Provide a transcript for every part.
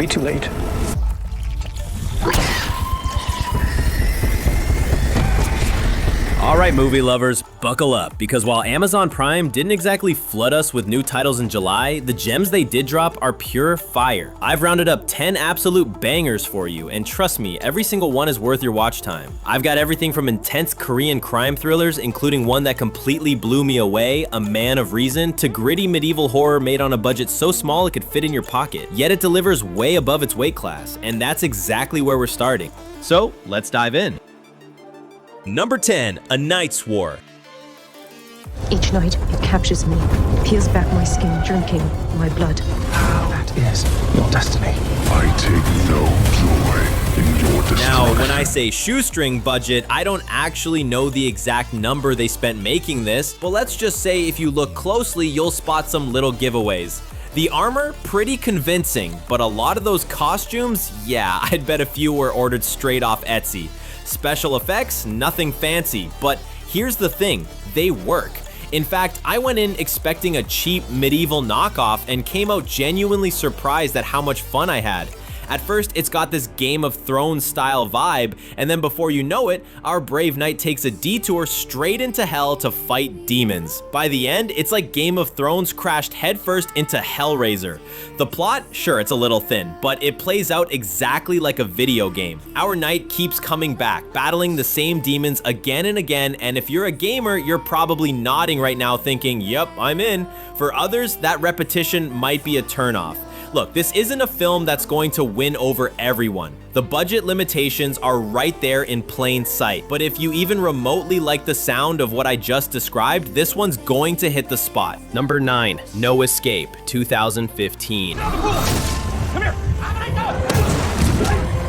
be too late. Alright movie lovers, buckle up, because while Amazon Prime didn't exactly flood us with new titles in July, the gems they did drop are pure fire. I've rounded up 10 absolute bangers for you, and trust me, every single one is worth your watch time. I've got everything from intense Korean crime thrillers, including one that completely blew me away, A Man of Reason, to gritty medieval horror made on a budget so small it could fit in your pocket, yet it delivers way above its weight class, and that's exactly where we're starting. So, let's dive in. Number 10, A Night's War. Each night, it captures me, peels back my skin, drinking my blood. That is your destiny. I take no joy in your destruction. Now, when I say shoestring budget, I don't actually know the exact number they spent making this, but let's just say if you look closely, you'll spot some little giveaways. The armor, pretty convincing, but a lot of those costumes, yeah, I'd bet a few were ordered straight off Etsy. Special effects, nothing fancy, but here's the thing, they work. In fact, I went in expecting a cheap medieval knockoff and came out genuinely surprised at how much fun I had. At first, it's got this Game of Thrones style vibe, and then before you know it, our brave knight takes a detour straight into hell to fight demons. By the end, it's like Game of Thrones crashed headfirst into Hellraiser. The plot, sure, it's a little thin, but it plays out exactly like a video game. Our knight keeps coming back, battling the same demons again and again, and if you're a gamer, you're probably nodding right now thinking, yep, I'm in. For others, that repetition might be a turnoff. Look, this isn't a film that's going to win over everyone. The budget limitations are right there in plain sight, but if you even remotely like the sound of what I just described, this one's going to hit the spot. Number 9, No Escape, 2015. Come here!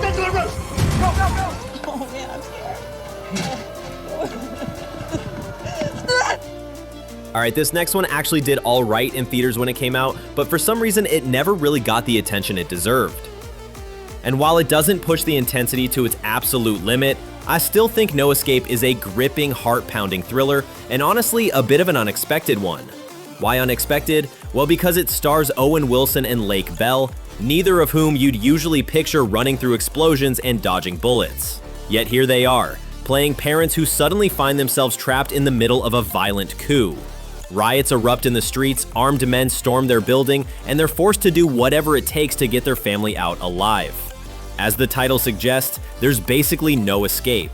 Get to the roof! Go! Oh man, I'm scared. Alright, this next one actually did alright in theaters when it came out, but for some reason it never really got the attention it deserved. And while it doesn't push the intensity to its absolute limit, I still think No Escape is a gripping, heart-pounding thriller, and honestly, a bit of an unexpected one. Why unexpected? Well, because it stars Owen Wilson and Lake Bell, neither of whom you'd usually picture running through explosions and dodging bullets. Yet here they are, playing parents who suddenly find themselves trapped in the middle of a violent coup. Riots erupt in the streets, armed men storm their building, and they're forced to do whatever it takes to get their family out alive. As the title suggests, there's basically no escape.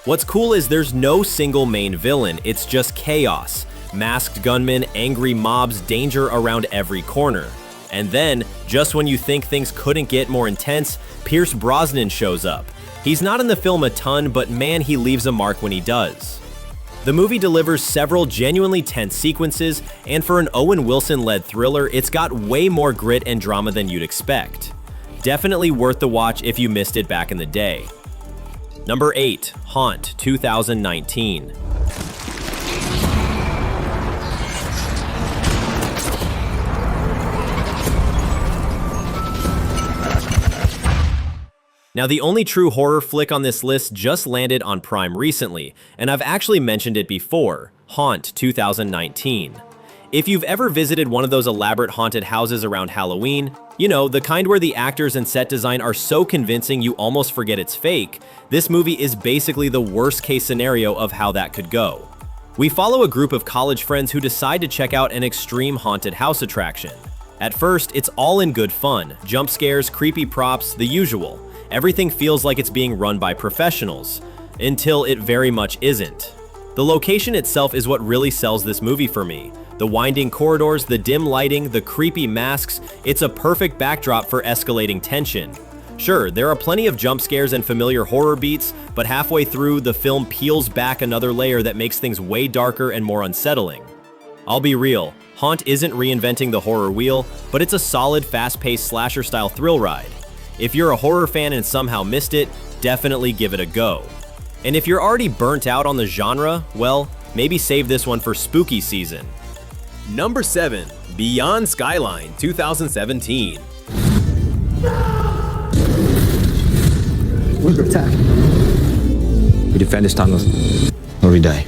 What's cool is there's no single main villain, it's just chaos. Masked gunmen, angry mobs, danger around every corner. And then, just when you think things couldn't get more intense, Pierce Brosnan shows up. He's not in the film a ton, but man, he leaves a mark when he does. The movie delivers several genuinely tense sequences, and for an Owen Wilson-led thriller, it's got way more grit and drama than you'd expect. Definitely worth the watch if you missed it back in the day. Number 8, Haunt, 2019. Now, the only true horror flick on this list just landed on Prime recently, and I've actually mentioned it before, Haunt 2019. If you've ever visited one of those elaborate haunted houses around Halloween, you know, the kind where the actors and set design are so convincing you almost forget it's fake, this movie is basically the worst case scenario of how that could go. We follow a group of college friends who decide to check out an extreme haunted house attraction. At first, it's all in good fun, jump scares, creepy props, the usual. Everything feels like it's being run by professionals, until it very much isn't. The location itself is what really sells this movie for me. The winding corridors, the dim lighting, the creepy masks, it's a perfect backdrop for escalating tension. Sure, there are plenty of jump scares and familiar horror beats, but halfway through, the film peels back another layer that makes things way darker and more unsettling. I'll be real, Haunt isn't reinventing the horror wheel, but it's a solid, fast-paced slasher-style thrill ride. If you're a horror fan and somehow missed it, definitely give it a go. And if you're already burnt out on the genre, well, maybe save this one for spooky season. Number 7, Beyond Skyline, 2017. We attack. We defend this tunnel, or we die.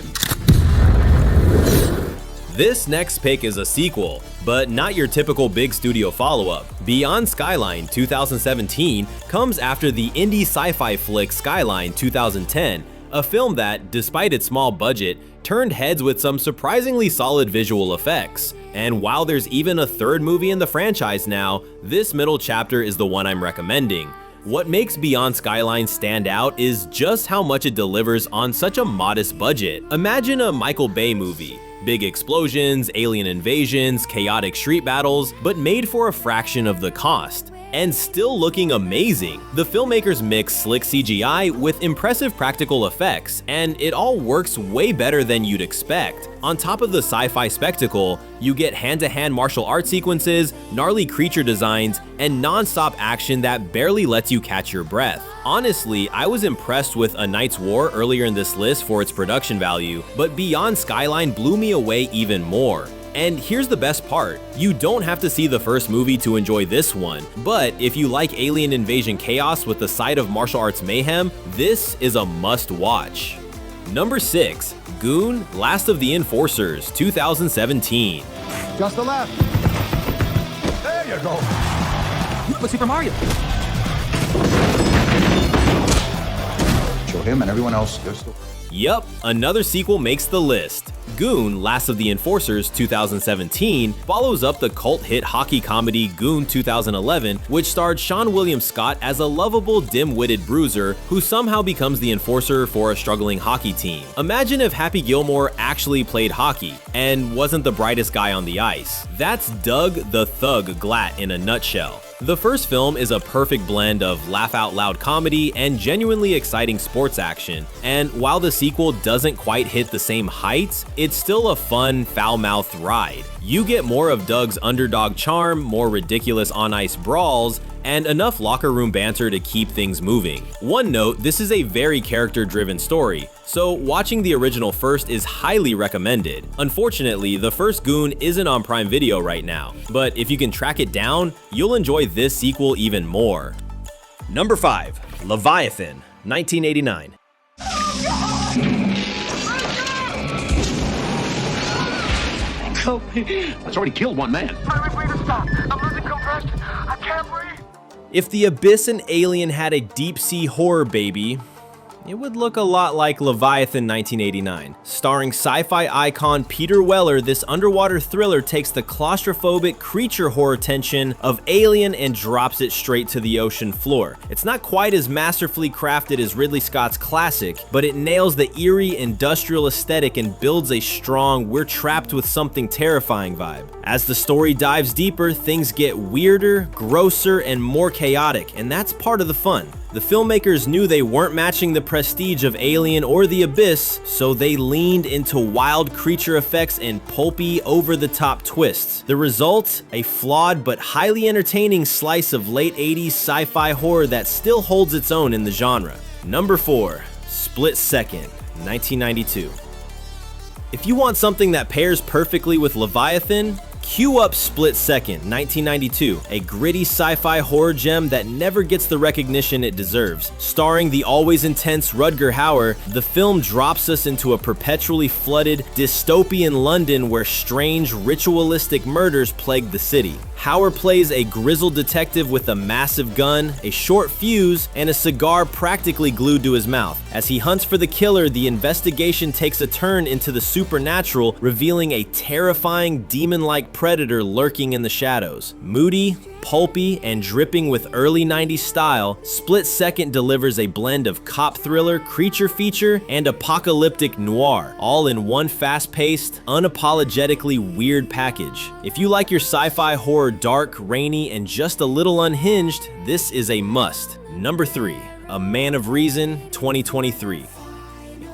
This next pick is a sequel, but not your typical big studio follow-up. Beyond Skyline 2017 comes after the indie sci-fi flick Skyline 2010, a film that, despite its small budget, turned heads with some surprisingly solid visual effects. And while there's even a third movie in the franchise now, this middle chapter is the one I'm recommending. What makes Beyond Skyline stand out is just how much it delivers on such a modest budget. Imagine a Michael Bay movie. Big explosions, alien invasions, chaotic street battles, but made for a fraction of the cost. And still looking amazing. The filmmakers mix slick CGI with impressive practical effects, and it all works way better than you'd expect. On top of the sci-fi spectacle, you get hand-to-hand martial arts sequences, gnarly creature designs, and non-stop action that barely lets you catch your breath. Honestly, I was impressed with A Night's War earlier in this list for its production value, but Beyond Skyline blew me away even more. And here's the best part, you don't have to see the first movie to enjoy this one, but if you like alien invasion chaos with the side of martial arts mayhem, this is a must-watch. Number 6, Goon, Last of the Enforcers, 2017. Just the left. There you go. You look like Super Mario. Show him and everyone else. Yup, another sequel makes the list. Goon, Last of the Enforcers 2017 follows up the cult hit hockey comedy Goon 2011, which starred Seann William Scott as a lovable, dim-witted bruiser who somehow becomes the enforcer for a struggling hockey team. Imagine if Happy Gilmore actually played hockey and wasn't the brightest guy on the ice. That's Doug the Thug Glatt in a nutshell. The first film is a perfect blend of laugh-out-loud comedy and genuinely exciting sports action, and while the sequel doesn't quite hit the same heights, it's still a fun, foul-mouthed ride. You get more of Doug's underdog charm, more ridiculous on-ice brawls, and enough locker room banter to keep things moving. One note, this is a very character-driven story, so watching the original first is highly recommended. Unfortunately, the first Goon isn't on Prime Video right now, but if you can track it down, you'll enjoy this sequel even more. Number 5, Leviathan, 1989. That's already killed one man. If the Abyss and Alien had a deep-sea horror baby, it would look a lot like Leviathan 1989. Starring sci-fi icon Peter Weller, this underwater thriller takes the claustrophobic creature horror tension of Alien and drops it straight to the ocean floor. It's not quite as masterfully crafted as Ridley Scott's classic, but it nails the eerie industrial aesthetic and builds a strong "we're trapped with something terrifying" vibe. As the story dives deeper, things get weirder, grosser, and more chaotic, and that's part of the fun. The filmmakers knew they weren't matching the prestige of Alien or The Abyss, so they leaned into wild creature effects and pulpy, over-the-top twists. The result? A flawed but highly entertaining slice of late 80s sci-fi horror that still holds its own in the genre. Number 4, Split Second, 1992. If you want something that pairs perfectly with Leviathan, cue up Split Second, 1992, a gritty sci-fi horror gem that never gets the recognition it deserves. Starring the always intense Rutger Hauer, the film drops us into a perpetually flooded, dystopian London where strange, ritualistic murders plague the city. Hauer plays a grizzled detective with a massive gun, a short fuse, and a cigar practically glued to his mouth. As he hunts for the killer, the investigation takes a turn into the supernatural, revealing a terrifying, demon-like predator lurking in the shadows. Moody, pulpy, and dripping with early 90s style, Split Second delivers a blend of cop thriller, creature feature, and apocalyptic noir, all in one fast-paced, unapologetically weird package. If you like your sci-fi horror dark, rainy, and just a little unhinged, this is a must. Number 3, A Man of Reason, 2023.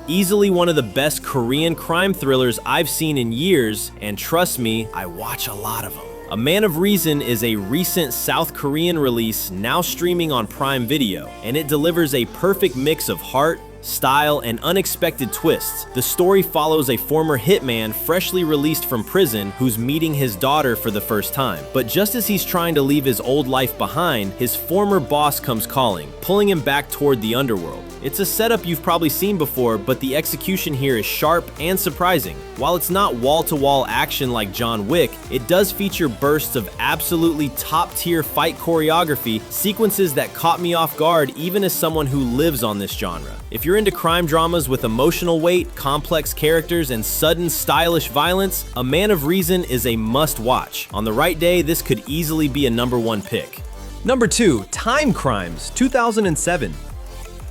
Easily one of the best Korean crime thrillers I've seen in years, and trust me, I watch a lot of them. A Man of Reason is a recent South Korean release now streaming on Prime Video, and it delivers a perfect mix of heart, style, and unexpected twists. The story follows a former hitman freshly released from prison who's meeting his daughter for the first time. But just as he's trying to leave his old life behind, his former boss comes calling, pulling him back toward the underworld. It's a setup you've probably seen before, but the execution here is sharp and surprising. While it's not wall-to-wall action like John Wick, it does feature bursts of absolutely top-tier fight choreography, sequences that caught me off guard even as someone who lives on this genre. If you're into crime dramas with emotional weight, complex characters, and sudden stylish violence, A Man of Reason is a must-watch. On the right day, this could easily be a #1 pick. Number 2, Timecrimes, 2007.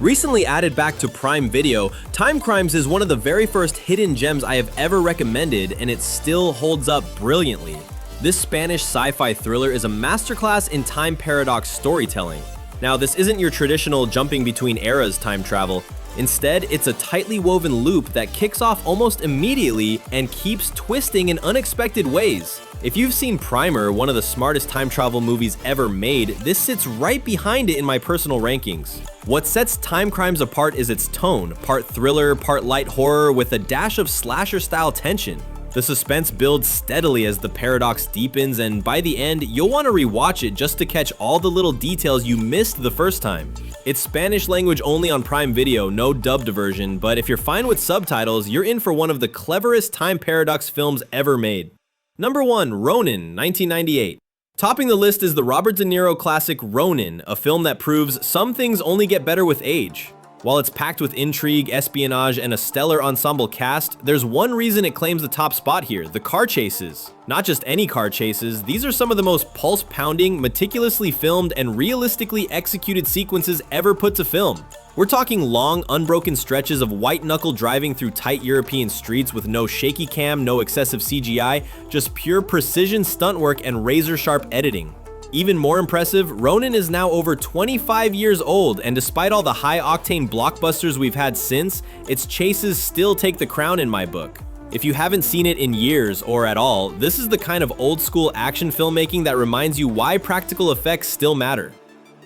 Recently added back to Prime Video, Timecrimes is one of the very first hidden gems I have ever recommended, and it still holds up brilliantly. This Spanish sci-fi thriller is a masterclass in time paradox storytelling. Now, this isn't your traditional jumping between eras time travel. Instead, it's a tightly woven loop that kicks off almost immediately and keeps twisting in unexpected ways. If you've seen Primer, one of the smartest time travel movies ever made, this sits right behind it in my personal rankings. What sets Timecrimes apart is its tone, part thriller, part light horror with a dash of slasher-style tension. The suspense builds steadily as the paradox deepens, and by the end, you'll want to rewatch it just to catch all the little details you missed the first time. It's Spanish language only on Prime Video, no dubbed version, but if you're fine with subtitles, you're in for one of the cleverest time paradox films ever made. Number 1, Ronin, 1998. Topping the list is the Robert De Niro classic Ronin, a film that proves some things only get better with age. While it's packed with intrigue, espionage, and a stellar ensemble cast, there's one reason it claims the top spot here: the car chases. Not just any car chases, these are some of the most pulse-pounding, meticulously filmed, and realistically executed sequences ever put to film. We're talking long, unbroken stretches of white-knuckle driving through tight European streets with no shaky cam, no excessive CGI, just pure precision stunt work and razor-sharp editing. Even more impressive, Ronin is now over 25 years old, and despite all the high-octane blockbusters we've had since, its chases still take the crown in my book. If you haven't seen it in years, or at all, this is the kind of old-school action filmmaking that reminds you why practical effects still matter.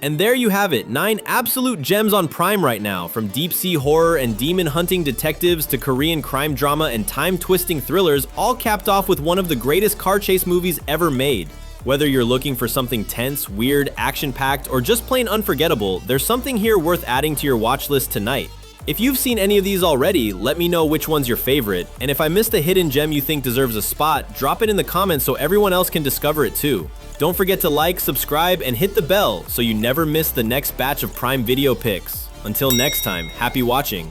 And there you have it, 9 absolute gems on Prime right now, from deep-sea horror and demon-hunting detectives to Korean crime drama and time-twisting thrillers, all capped off with one of the greatest car chase movies ever made. Whether you're looking for something tense, weird, action-packed, or just plain unforgettable, there's something here worth adding to your watch list tonight. If you've seen any of these already, let me know which one's your favorite, and if I missed a hidden gem you think deserves a spot, drop it in the comments so everyone else can discover it too. Don't forget to like, subscribe, and hit the bell so you never miss the next batch of Prime Video picks. Until next time, happy watching.